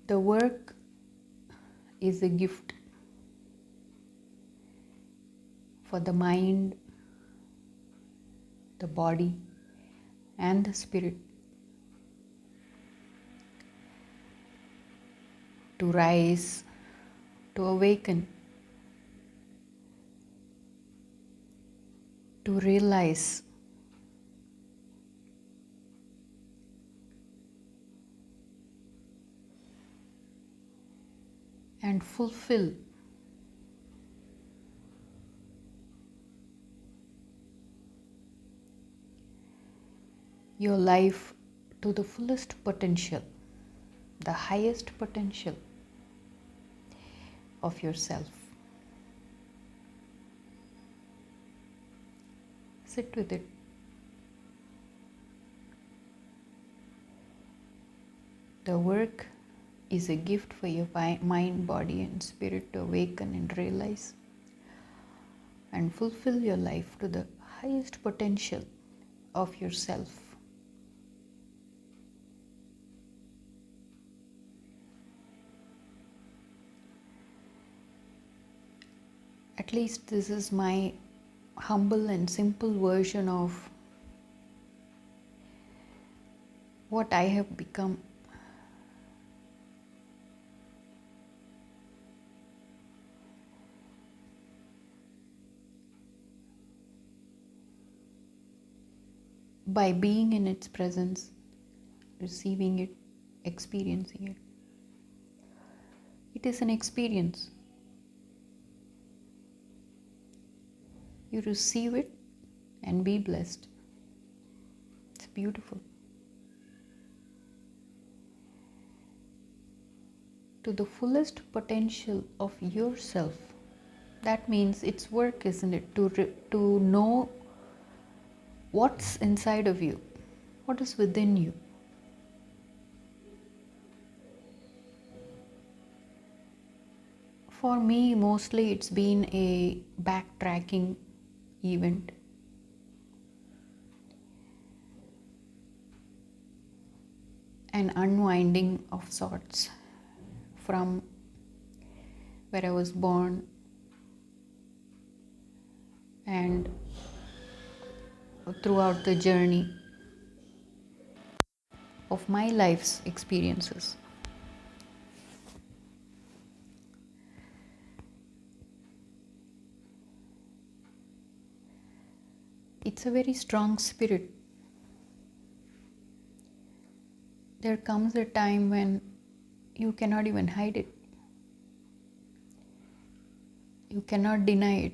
The work is a gift for the mind, the body, and the spirit to rise, to awaken, to realize and fulfill your life to the fullest potential, the highest potential of yourself. Sit with it. The work is a gift for your mind, body, and spirit to awaken and realize and fulfill your life to the highest potential of yourself. At least this is my humble and simple version of what I have become. By being in its presence, receiving it, experiencing it. It is an experience. You receive it and be blessed. It's beautiful. To the fullest potential of yourself. That means it's work, isn't it? To know what's inside of you, what is within you. For me, mostly it's been a backtracking event. An unwinding of sorts from where I was born and throughout the journey of my life's experiences. It's a very strong spirit. There comes a time when you cannot even hide it. You cannot deny it.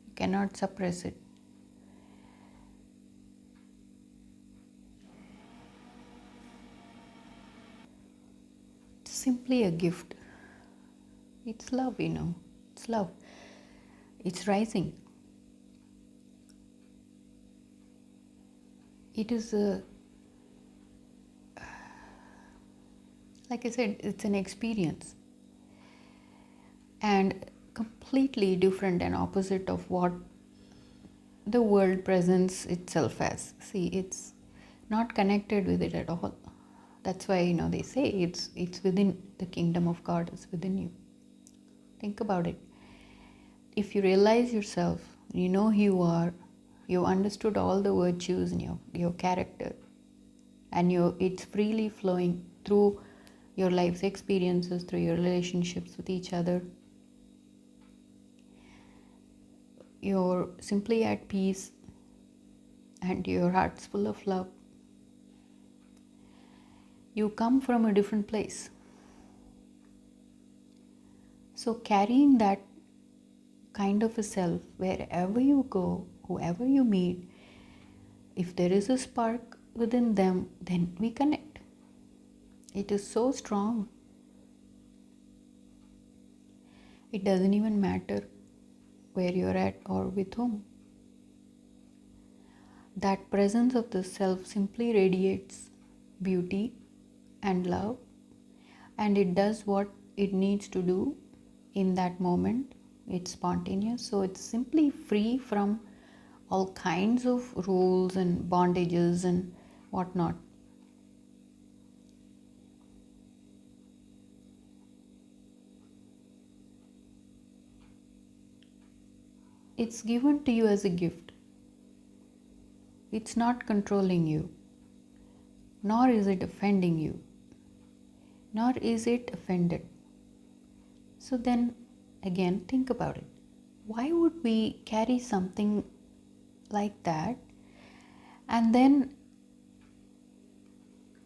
You cannot suppress it. It's simply a gift. It's love, It's love. It's rising. It is like I said, it's an experience. And completely different and opposite of what the world presents itself as. See, it's not connected with it at all. That's why, they say it's within the kingdom of God, is within you. Think about it. If you realize yourself, you know who you are, you understood all the virtues in your character, and it's freely flowing through your life's experiences, through your relationships with each other. You're simply at peace and your heart's full of love. You come from a different place. So carrying that kind of a self wherever you go, whoever you meet, if there is a spark within them, then we connect. It is so strong. It doesn't even matter where you're at or with whom. That presence of the self simply radiates beauty and love, and it does what it needs to do in that moment. It's spontaneous, so it's simply free from all kinds of rules and bondages and whatnot. It's given to you as a gift. It's not controlling you, nor is it offending you, nor is it offended. So then again, think about it. Why would we carry something like that and then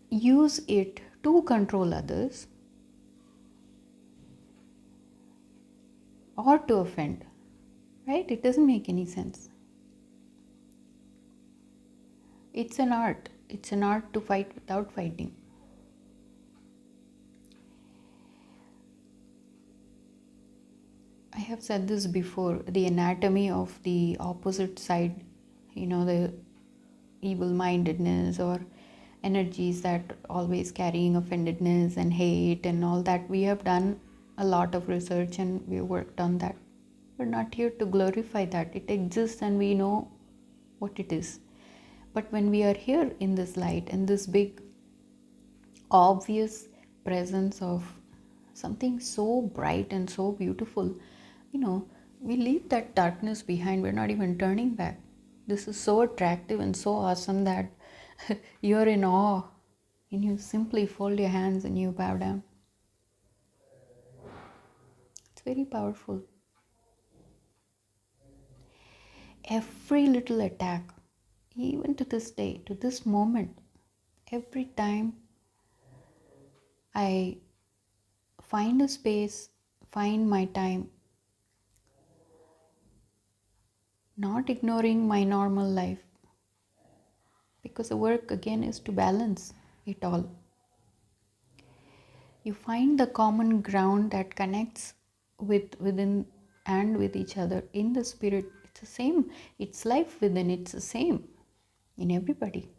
use it to control others or to offend? Right? It doesn't make any sense. It's an art. It's an art to fight without fighting. I have said this before, the anatomy of the opposite side, the evil mindedness or energies that always carrying offendedness and hate and all that. We have done a lot of research and we worked on that. We're not here to glorify that. It exists and we know what it is. But when we are here in this light and this big obvious presence of something so bright and so beautiful, we leave that darkness behind. We're not even turning back. This is so attractive and so awesome that you're in awe and you simply fold your hands and you bow down. It's very powerful. Every little attack, even to this day, to this moment, every time I find a space, find my time, not ignoring my normal life, because the work again is to balance it all. You find the common ground that connects within and with each other in the spirit. It's the same. It's life within. It's the same in everybody.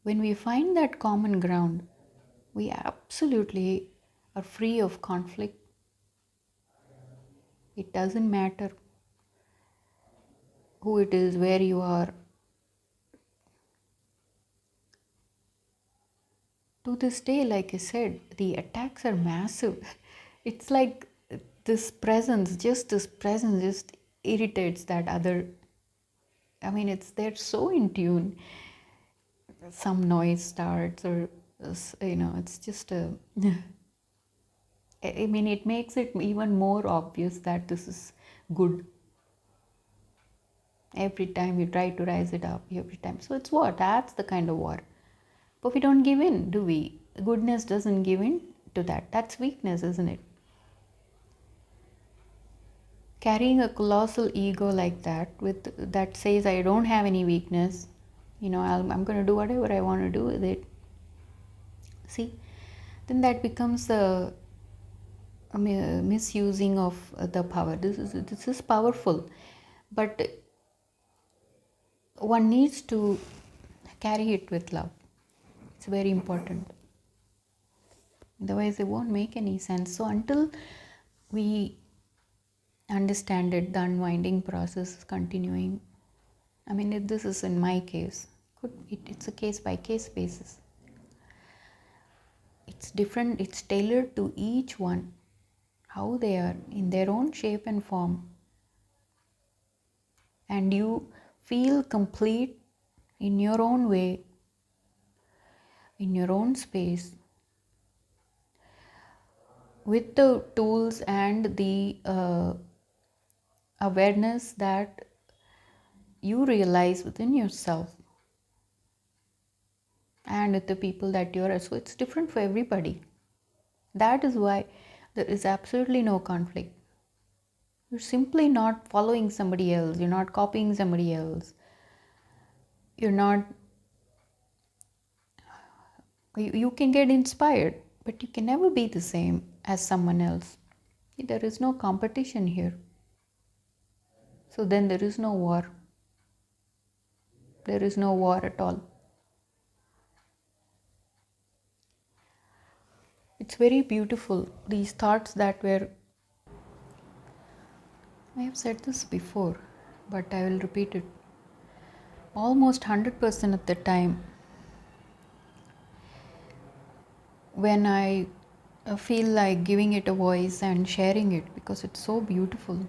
When we find that common ground, we absolutely are free of conflict. It doesn't matter who it is, where you are. To this day, like I said, the attacks are massive. It's like this presence just irritates that other. They're so in tune. Some noise starts, or it's just a. It makes it even more obvious that this is good. Every time you try to rise it up, every time. So it's what? That's the kind of war. But we don't give in, do we? Goodness doesn't give in to that. That's weakness, isn't it? Carrying a colossal ego like that says I don't have any weakness, I'm going to do whatever I want to do with it. See, then that becomes a misusing of the power. This is powerful, but one needs to carry it with love. It's very important. Otherwise, it won't make any sense. So until we understand it, the unwinding process is continuing. This is in my case. It's a case by case basis. It's different. It's tailored to each one, how they are in their own shape and form. And you feel complete in your own way, in your own space, with the tools and the awareness that you realize within yourself and with the people that you're. So it's different for everybody. That is why there is absolutely no conflict. You're simply not following somebody else. You're not copying somebody else. You're not. You can get inspired, but you can never be the same as someone else. There is no competition here. So then there is no war. There is no war at all. It's very beautiful, these thoughts that were. I have said this before, but I will repeat it. Almost 100% of the time, when I feel like giving it a voice and sharing it because it's so beautiful.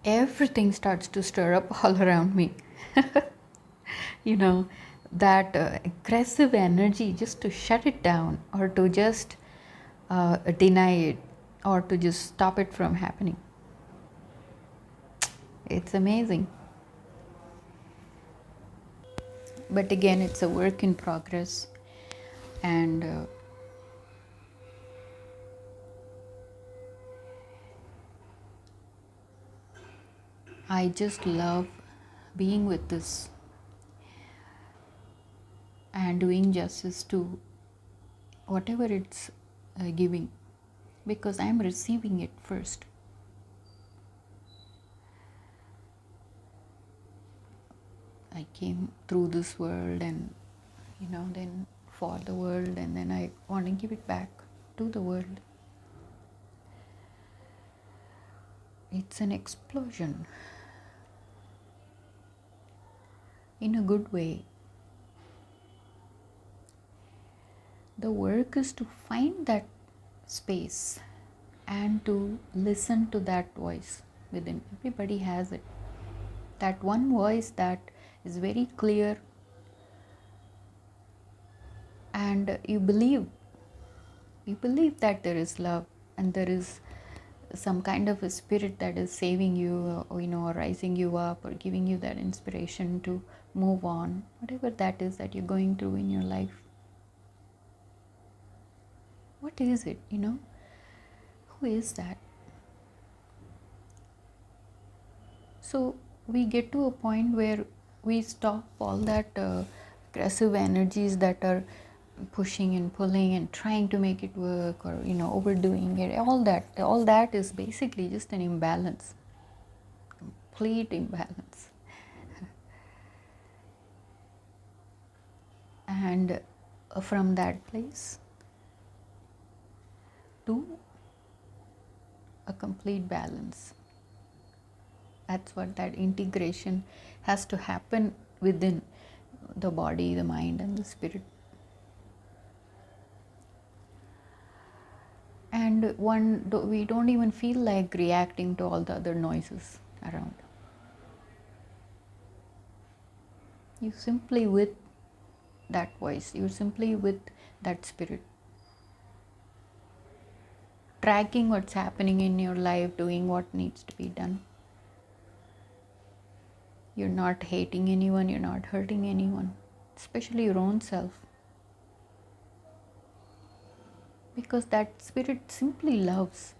Everything starts to stir up all around me. You know, that aggressive energy, just to shut it down or to just deny it or to just stop it from happening. It's amazing. But again, it's a work in progress. And I just love being with this and doing justice to whatever it's giving, because I'm receiving it first. I came through this world and, then for the world, and then I want to give it back to the world. It's an explosion in a good way. The work is to find that space and to listen to that voice within. Everybody has it. That one voice that is very clear, and you believe that there is love and there is some kind of a spirit that is saving you, or rising you up or giving you that inspiration to move on, whatever that is that you're going through in your life. What is it? Who is that? So we get to a point where we stop all that aggressive energies that are pushing and pulling and trying to make it work, or overdoing it. All that is basically just an imbalance, complete imbalance. And from that place to a complete balance, that's what that integration has to happen within the body, the mind, and the spirit. And we don't even feel like reacting to all the other noises around. You simply with that voice, you're simply with that spirit, tracking what's happening in your life, doing what needs to be done. You're not hating anyone, you're not hurting anyone, especially your own self. Because that spirit simply loves.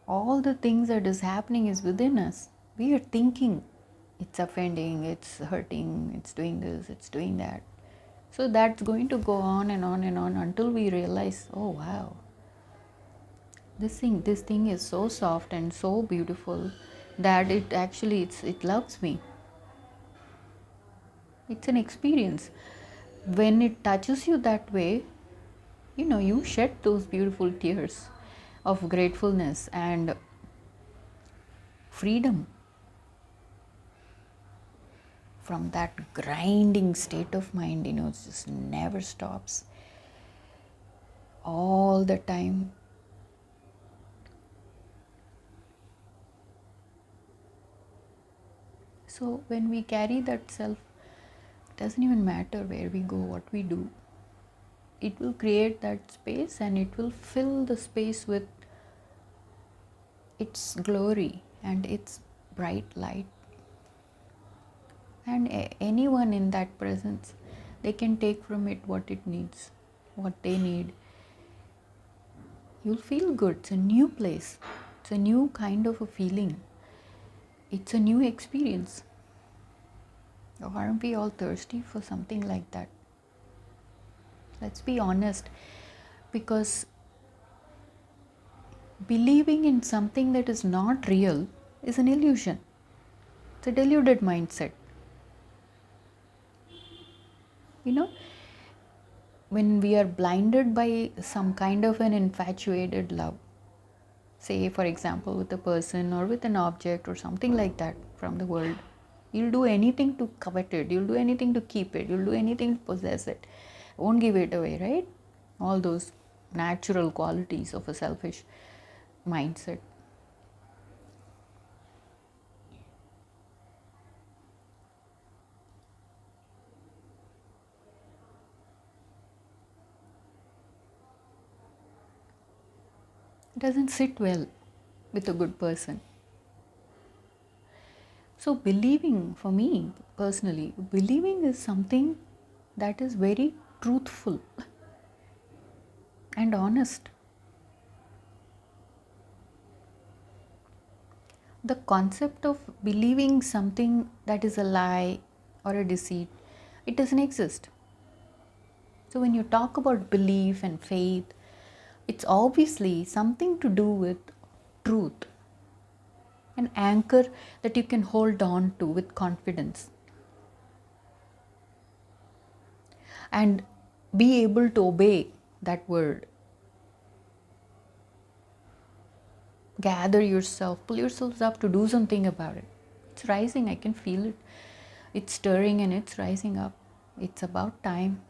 All the things that is happening is within us. We are thinking it's offending, it's hurting, it's doing this, it's doing that. So that's going to go on and on and on until we realize, oh wow, this thing is so soft and so beautiful that it loves me. It's an experience. When it touches you that way, you shed those beautiful tears of gratefulness and freedom from that grinding state of mind. It just never stops all the time. So when we carry that self, it doesn't even matter where we go, what we do. It will create that space and it will fill the space with its glory and its bright light. And anyone in that presence, they can take from it what it needs, what they need. You'll feel good. It's a new place. It's a new kind of a feeling. It's a new experience. Aren't we all thirsty for something like that? Let's be honest, because believing in something that is not real is an illusion. It's a deluded mindset. When we are blinded by some kind of an infatuated love, say for example with a person or with an object or something like that from the world, You'll do anything to covet it, you'll do anything to keep it, you'll do anything to possess it. Won't give it away, right? All those natural qualities of a selfish mindset. It doesn't sit well with a good person. So, believing, for me personally, believing is something that is very truthful and honest. The concept of believing something that is a lie or a deceit, it doesn't exist. So, when you talk about belief and faith, it's obviously something to do with truth, an anchor that you can hold on to with confidence and be able to obey that word. Gather yourself, pull yourselves up to do something about it. It's rising, I can feel it. It's stirring and it's rising up. It's about time.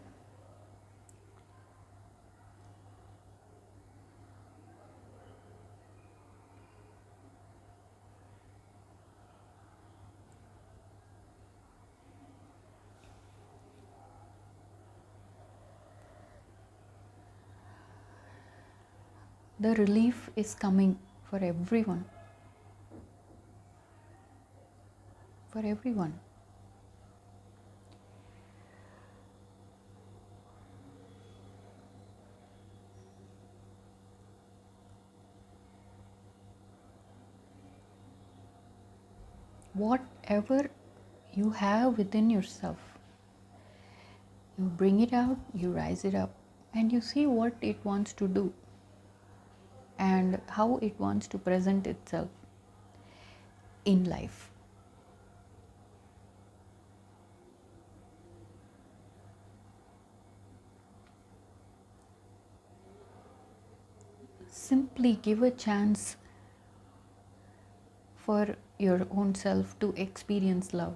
The relief is coming for everyone. For everyone. Whatever you have within yourself, you bring it out, you rise it up, and you see what it wants to do and how it wants to present itself in life. Simply give a chance for your own self to experience love.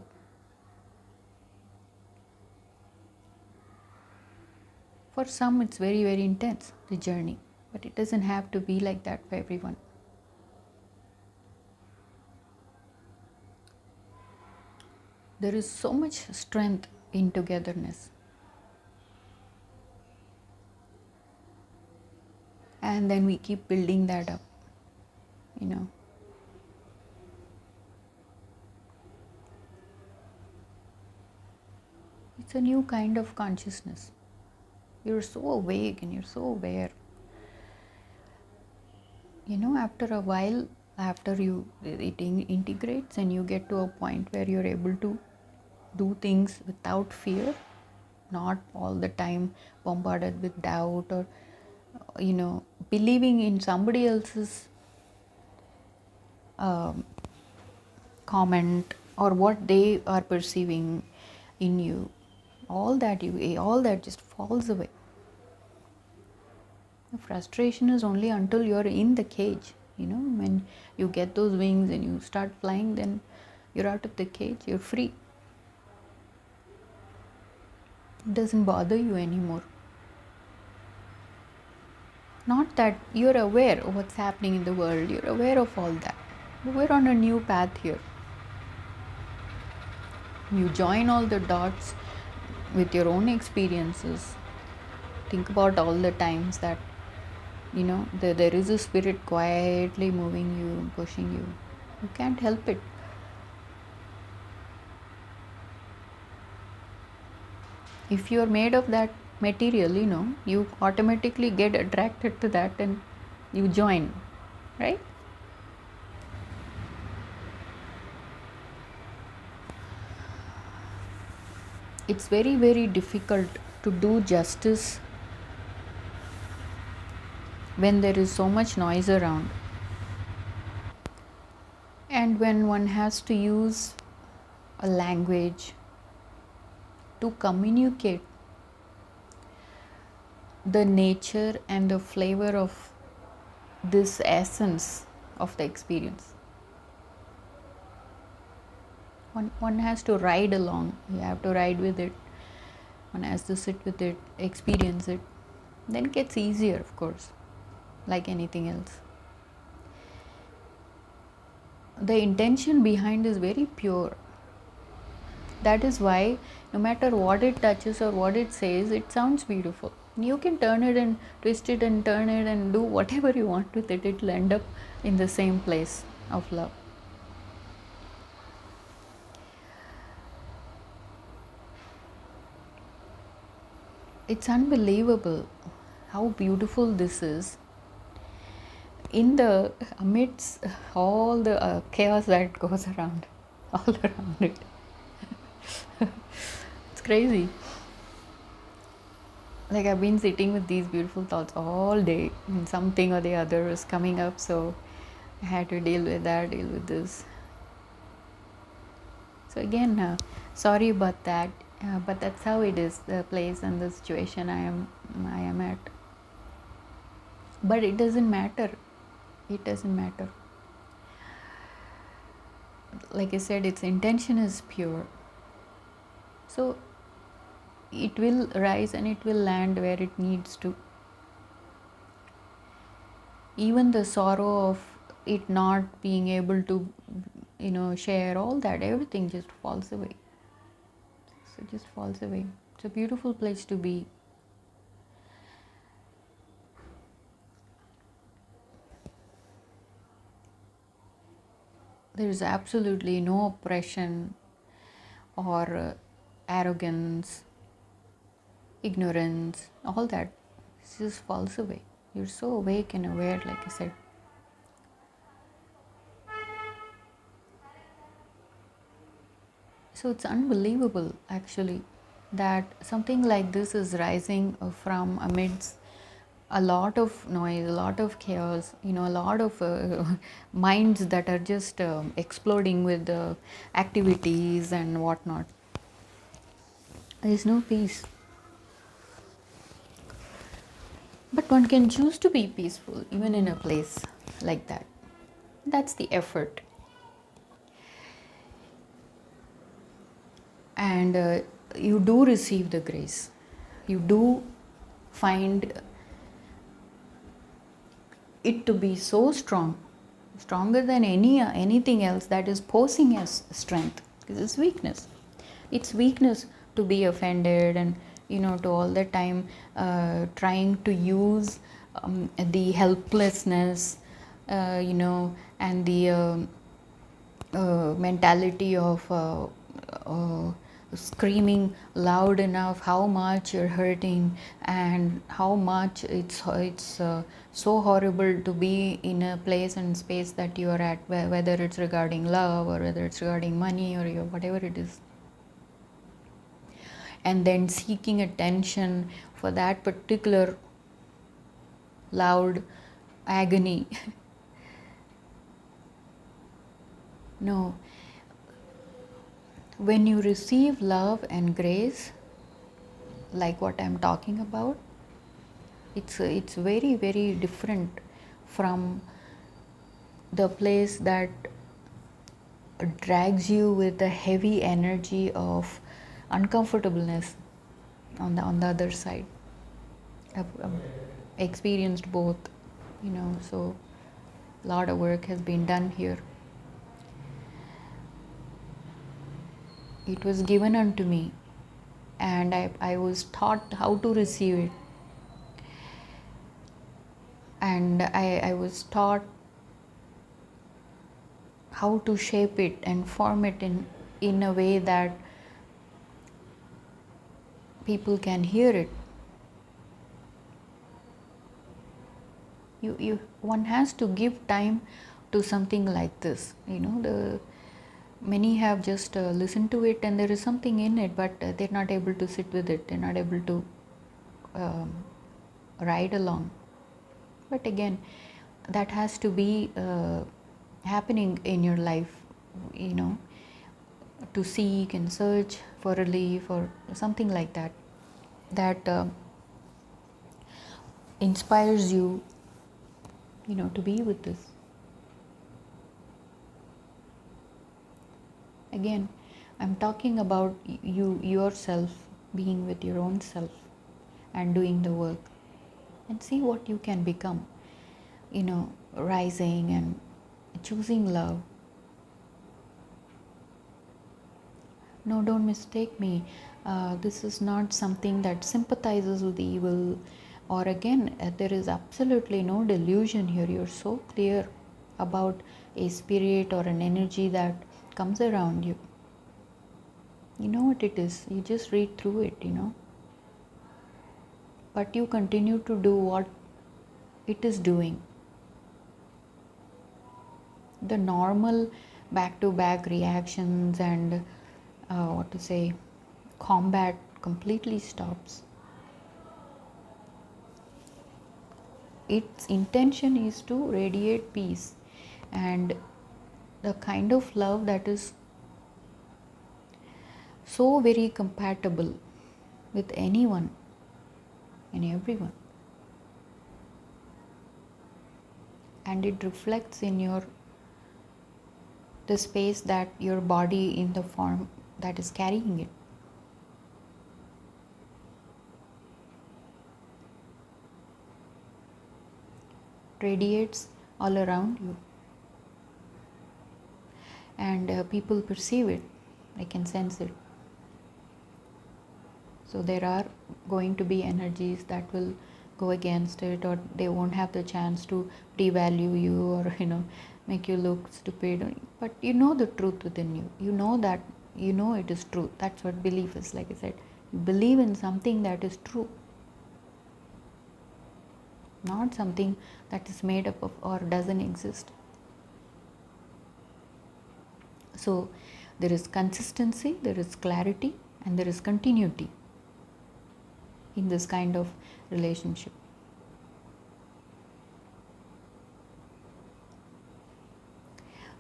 For some, it's very, very intense, the journey, but it doesn't have to be like that for everyone. There is so much strength in togetherness. And then we keep building that up, you know. It's a new kind of consciousness. You're so awake and you're so aware. You know, after a while, after it integrates and you get to a point where you're able to do things without fear, not all the time bombarded with doubt or, you know, believing in somebody else's comment or what they are perceiving in you. All that just falls away. The frustration is only until you're in the cage. You know, when you get those wings and you start flying, then you're out of the cage, you're free. It doesn't bother you anymore. Not that you're aware of what's happening in the world, you're aware of all that. But we're on a new path here. You join all the dots with your own experiences. Think about all the times that, you know, there is a spirit quietly moving you, pushing you. You can't help it. If you're made of that material, you know, you automatically get attracted to that and you join, right? It's very, very difficult to do justice when there is so much noise around. And when one has to use a language to communicate the nature and the flavor of this essence of the experience. one has to ride along. You have to ride with it. One has to sit with it, experience it. Then it gets easier, of course, like anything else. The intention behind is very pure. That is why no matter what it touches or what it says, it sounds beautiful. You can turn it and twist it and turn it and do whatever you want with it. It will end up in the same place of love. It's unbelievable how beautiful this is in the amidst all the chaos that goes around, all around it. It's crazy. Like, I've been sitting with these beautiful thoughts all day, and something or the other is coming up, so I had to deal with that, deal with this. So again, sorry about that, but that's how it is, the place and the situation I am at. But it doesn't matter. It doesn't matter. Like I said, its intention is pure. So it will rise and it will land where it needs to. Even the sorrow of it not being able to, share all that, everything just falls away. So it just falls away. It's a beautiful place to be. There is absolutely no oppression or arrogance, ignorance, all that. It just falls away. You're so awake and aware, like I said. So it's unbelievable, actually, that something like this is rising from amidst a lot of noise, a lot of chaos, a lot of minds that are just exploding with activities and whatnot. There is no peace. But one can choose to be peaceful even in a place like that. That's the effort. And you do receive the grace. You do find it to be so strong, stronger than anything else that is posing as strength, because it's weakness. It's weakness to be offended and to all the time trying to use the helplessness, and the mentality of screaming loud enough how much you're hurting and how much it's so horrible to be in a place and space that you are at, whether it's regarding love or whether it's regarding money or whatever it is, and then seeking attention for that particular loud agony. No. When you receive love and grace, like what I'm talking about, it's very, very different from the place that drags you with the heavy energy of uncomfortableness on the other side. I've experienced both, so a lot of work has been done here. It was given unto me, and I was taught how to receive it, and I was taught how to shape it and form it in a way that people can hear it. One has to give time to something like this. Many have just listened to it and there is something in it, but they're not able to sit with it. They're not able to ride along. But again, that has to be happening in your life, to seek and search for relief or something like that, that inspires you, to be with this. Again, I'm talking about you yourself being with your own self and doing the work, and see what you can become, rising and choosing love. No, don't mistake me. This is not something that sympathizes with evil, or again, there is absolutely no delusion here. You're so clear about a spirit or an energy that comes around you. You know what it is, you just read through it. But you continue to do what it is doing. The normal back to back reactions and combat completely stops. Its intention is to radiate peace and the kind of love that is so very compatible with anyone and everyone, and it reflects in the space that your body in the form that is carrying it. Radiates all around you, and people perceive it, they can sense it. So there are going to be energies that will go against it, or they won't have the chance to devalue you, or make you look stupid. But you know the truth within you. You know that it is true. That's what belief is. Like I said, you believe in something that is true, not something that is made up of or doesn't exist. So there is consistency, there is clarity, and there is continuity in this kind of relationship.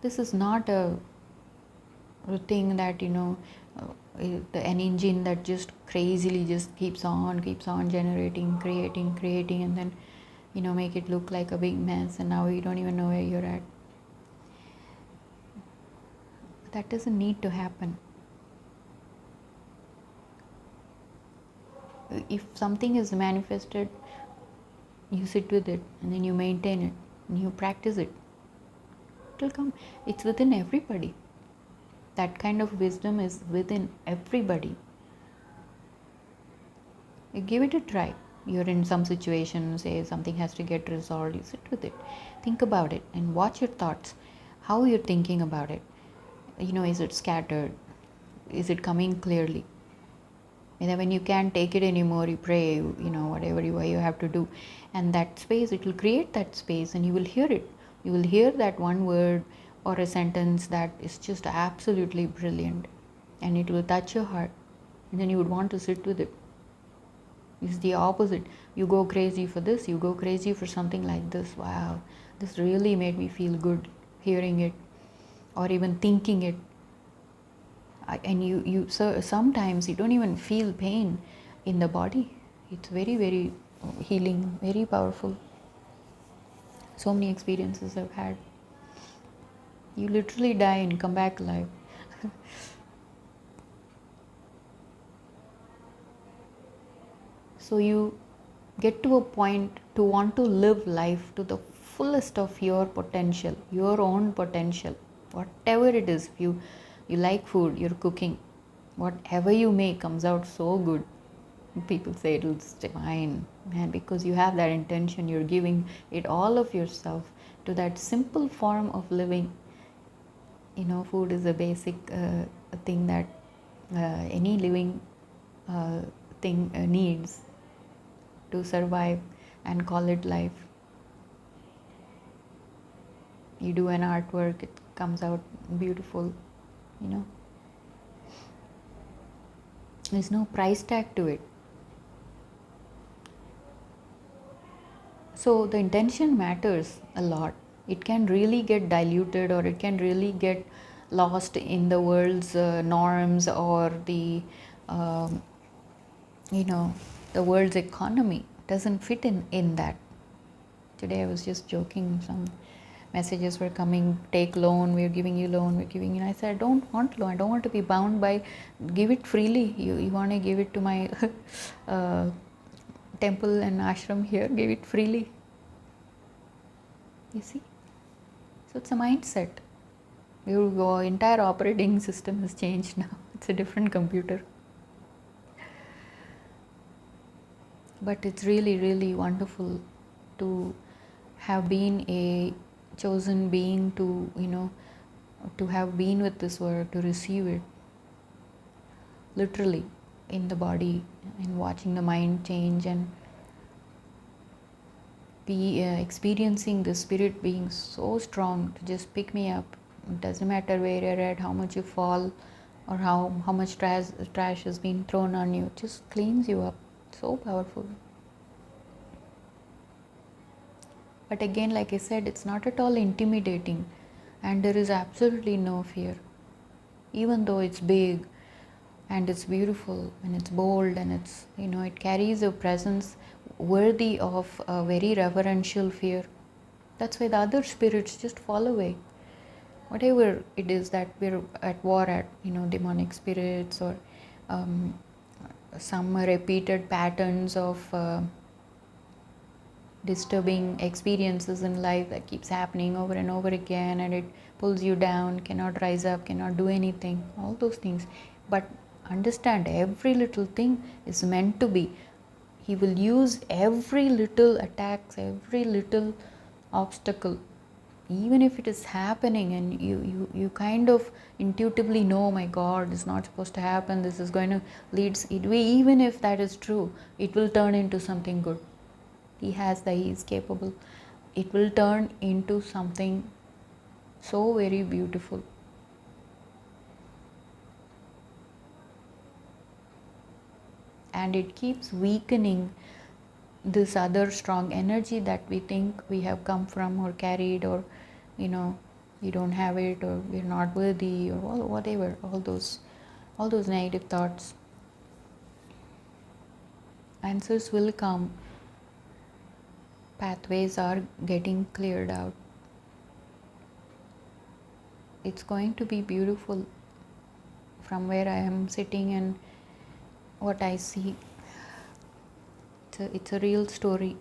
This is not a thing that an engine that just crazily just keeps on generating, creating, and then make it look like a big mess, and now you don't even know where you're at. That doesn't need to happen. If something is manifested, you sit with it, and then you maintain it, and you practice it. It will come. It's within everybody. That kind of wisdom is within everybody. You give it a try. You're in some situation, say something has to get resolved, you sit with it, think about it, and watch your thoughts, how you're thinking about it. Is it scattered? Is it coming clearly? And then when you can't take it anymore, you pray, whatever you have to do. And that space, it will create that space, and you will hear it. You will hear that one word or a sentence that is just absolutely brilliant, and it will touch your heart, and then you would want to sit with it. It's the opposite. You go crazy for this, you go crazy for something like this. Wow, this really made me feel good hearing it, or even thinking it. So sometimes you don't even feel pain in the body. It's very, very healing, very powerful. So many experiences I've had. You literally die and come back alive. So you get to a point to want to live life to the fullest of your potential, your own potential, whatever it is. If you like food, you're cooking, whatever you make comes out so good. People say it's divine, man, because you have that intention. You're giving it all of yourself to that simple form of living. Food is a basic thing that any living thing needs to survive and call it life. You do an artwork, it comes out beautiful, There's no price tag to it. So the intention matters a lot. It can really get diluted, or it can really get lost in the world's norms, or the the world's economy doesn't fit in that. Today I was just joking, messages were coming, take loan, we're giving you loan, we're giving you. I said, I don't want loan. I don't want to be bound by, give it freely. You want to give it to my temple and ashram here, give it freely. You see? So it's a mindset. Your entire operating system has changed now. It's a different computer. But it's really, really wonderful to have been a chosen being, to, to have been with this world, to receive it literally in the body, and watching the mind change, and be experiencing the spirit being so strong to just pick me up. It doesn't matter where you're at, how much you fall, or how much trash has been thrown on you. It just cleans you up. So powerful. But again, like I said, it's not at all intimidating, and there is absolutely no fear. Even though it's big and it's beautiful and it's bold, and it's, it carries a presence worthy of a very reverential fear. That's why the other spirits just fall away. Whatever it is that we're at war at, demonic spirits, or some repeated patterns of disturbing experiences in life that keeps happening over and over again, and it pulls you down, cannot rise up, cannot do anything, all those things. But understand, every little thing is meant to be. He will use every little attacks, every little obstacle, even if it is happening and you kind of intuitively know, my God, it's not supposed to happen, this is going to lead it. Even if that is true, it will turn into something good. He is capable. It will turn into something so very beautiful. And it keeps weakening this other strong energy that we think we have come from or carried, or we don't have it, or we're not worthy, or whatever, all those negative thoughts. Answers will come. Pathways are getting cleared out. It's going to be beautiful from where I am sitting and what I see. It's a real story,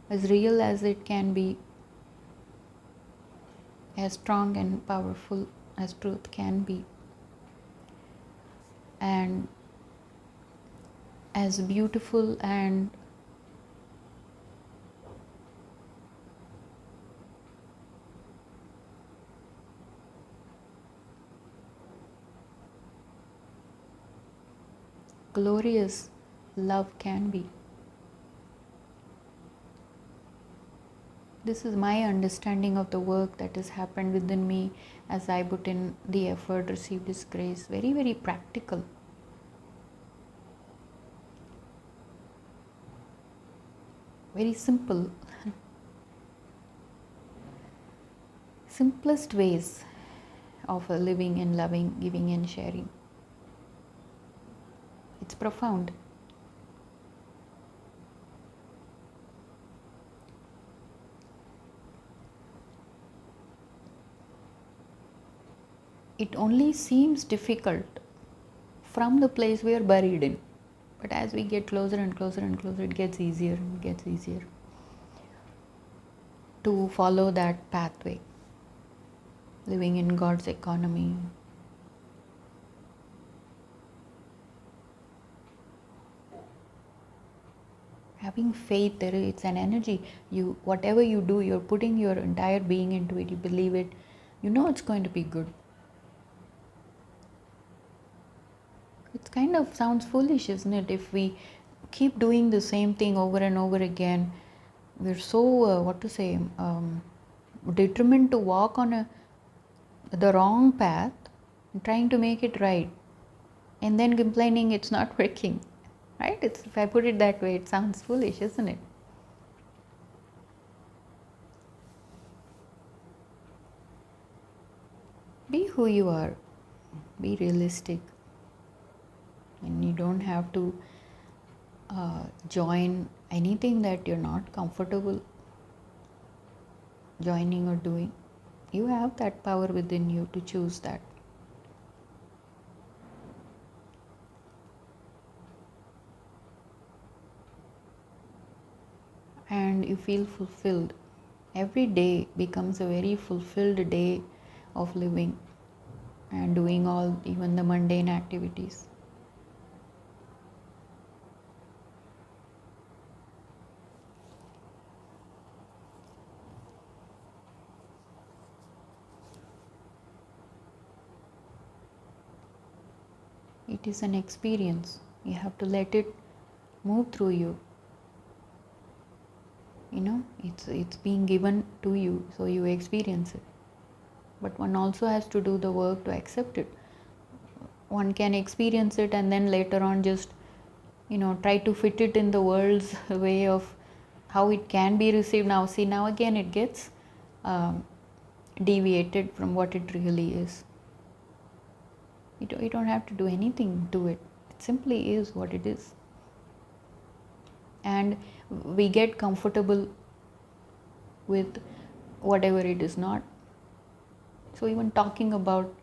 as real as it can be, as strong and powerful as truth can be, and as beautiful and glorious love can be. This is my understanding of the work that has happened within me as I put in the effort, received His grace. Very, very practical. Very simple. Simplest ways of living and loving, giving and sharing. It's profound. It only seems difficult from the place we are buried in. But as we get closer and closer and closer, it gets easier and gets easier to follow that pathway, living in God's economy. Having faith, it's an energy. Whatever you do, you're putting your entire being into it. You believe it. You know it's going to be good. It kind of sounds foolish, isn't it? If we keep doing the same thing over and over again, we're so determined to walk on the wrong path, and trying to make it right, and then complaining it's not working. Right? If I put it that way, it sounds foolish, isn't it? Be who you are. Be realistic. And you don't have to join anything that you're not comfortable. joining or doing. You have that power within you to choose that. And you feel fulfilled. Every day becomes a very fulfilled day of living and doing all, even the mundane activities. It is an experience. You have to let it move through you. It's being given to you, so you experience it. But one also has to do the work to accept it. One can experience it and then later on just try to fit it in the world's way of how it can be received. Now again it gets deviated from what it really is. You don't have to do anything to it. It simply is what it is. And we get comfortable with whatever it is not. So even talking about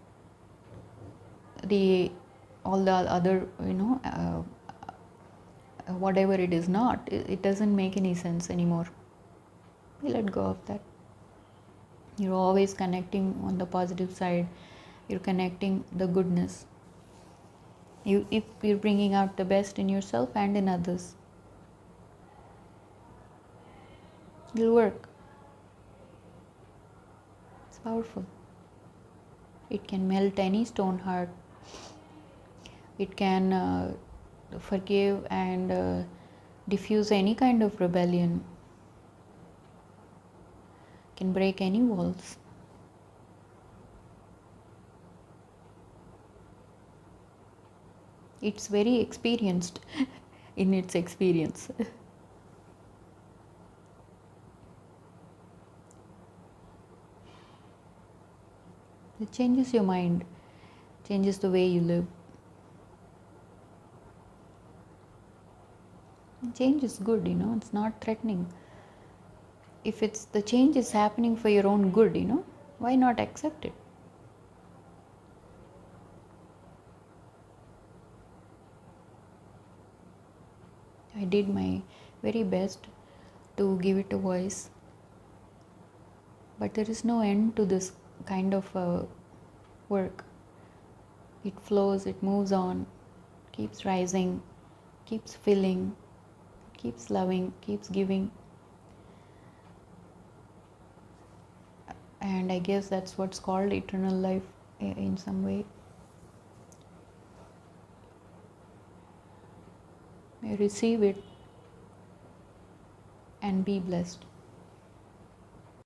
all the other, whatever it is not, it doesn't make any sense anymore. We let go of that. You're always connecting on the positive side. You're connecting the goodness. If you're bringing out the best in yourself and in others, it'll work. It's powerful. It can melt any stone heart. It can forgive and diffuse any kind of rebellion. It can break any walls. It's very experienced in its experience. It changes your mind, changes the way you live. Change is good, it's not threatening. If the change is happening for your own good, why not accept it? I did my very best to give it a voice, but there is no end to this kind of work. It flows, it moves on, keeps rising, keeps filling, keeps loving, keeps giving. And I guess that's what's called eternal life in some way. Receive it and be blessed.